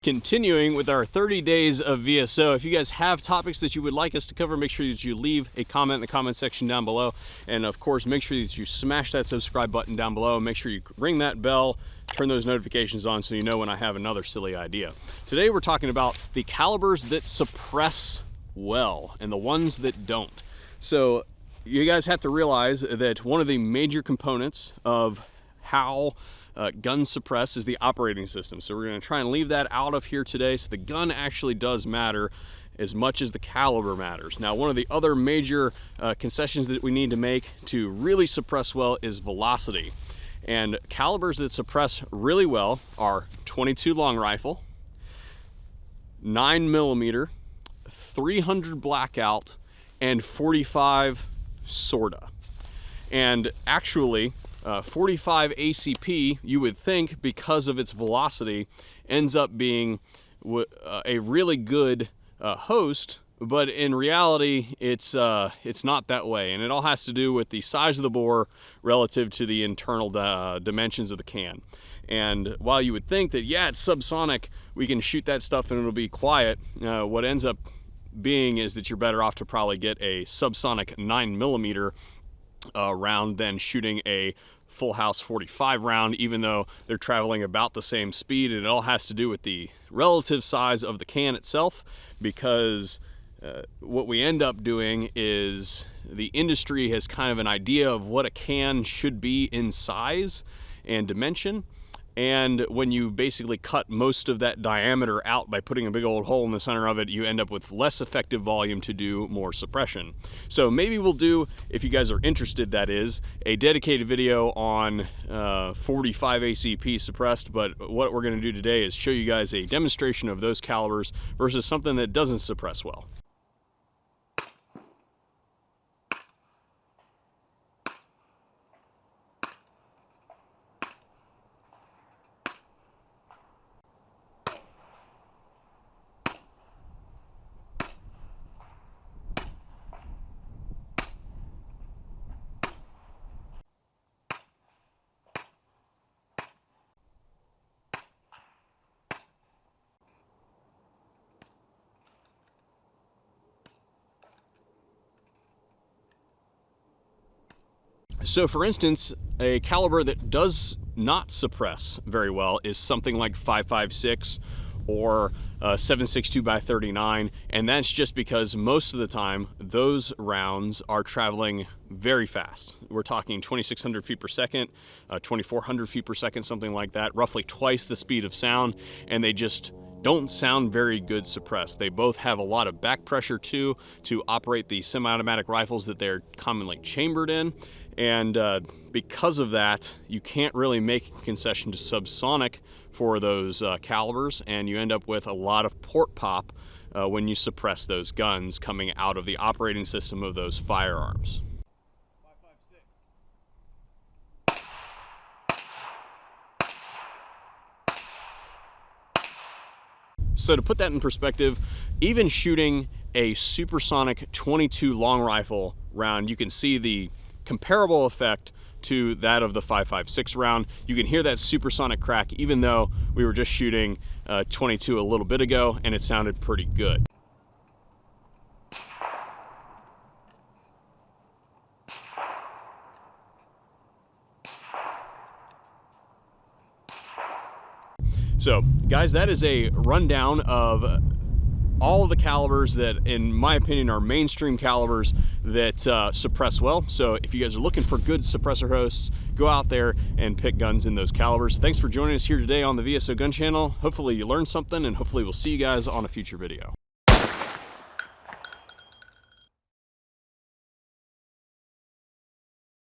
Continuing with our 30 days of VSO, if you guys have topics that you would like us to cover, make sure that you leave a comment in the comment section down below. And of course, make sure that you smash that subscribe button down below. Make sure you ring that bell, turn those notifications on so you know when I have another silly idea. Today we're talking about the calibers that suppress well and the ones that don't. So you guys have to realize that one of the major components of how guns suppress is the operating system. So we're going to try and leave that out of here today. So the gun actually does matter as much as the caliber matters. Now, one of the other major concessions that we need to make to really suppress well is velocity. And calibers that suppress really well are 22 long rifle, 9mm, 300 blackout, and 45 sorta. And actually, 45 ACP, you would think, because of its velocity, ends up being a really good host, but in reality, it's not that way, and it all has to do with the size of the bore relative to the internal dimensions of the can. And while you would think that, yeah, it's subsonic, we can shoot that stuff and it'll be quiet, what ends up being is that you're better off to probably get a subsonic 9mm round than shooting a full house 45 round, even though they're traveling about the same speed. And it all has to do with the relative size of the can itself, because what we end up doing is the industry has kind of an idea of what a can should be in size and dimension. And when you basically cut most of that diameter out by putting a big old hole in the center of it, you end up with less effective volume to do more suppression. So maybe we'll do, if you guys are interested, that is, a dedicated video on 45 ACP suppressed, but what we're going to do today is show you guys a demonstration of those calibers versus something that doesn't suppress well. So for instance, a caliber that does not suppress very well is something like 5.56 or 7.62x39, and that's just because most of the time those rounds are traveling very fast. We're talking 2,600 feet per second, 2,400 feet per second, something like that, roughly twice the speed of sound, and they just don't sound very good suppressed. They both have a lot of back pressure too to operate the semi-automatic rifles that they're commonly chambered in. And because of that, you can't really make a concession to subsonic for those calibers, and you end up with a lot of port pop when you suppress those guns coming out of the operating system of those firearms. So to put that in perspective, even shooting a supersonic 22 long rifle round, you can see the comparable effect to that of the 5.56 round. You can hear that supersonic crack even though we were just shooting 22 a little bit ago, and it sounded pretty good. So guys, that is a rundown of all of the calibers that, in my opinion, are mainstream calibers that suppress well. So if you guys are looking for good suppressor hosts, go out there and pick guns in those calibers. Thanks for joining us here today on the VSO Gun Channel. Hopefully you learned something, and hopefully we'll see you guys on a future video.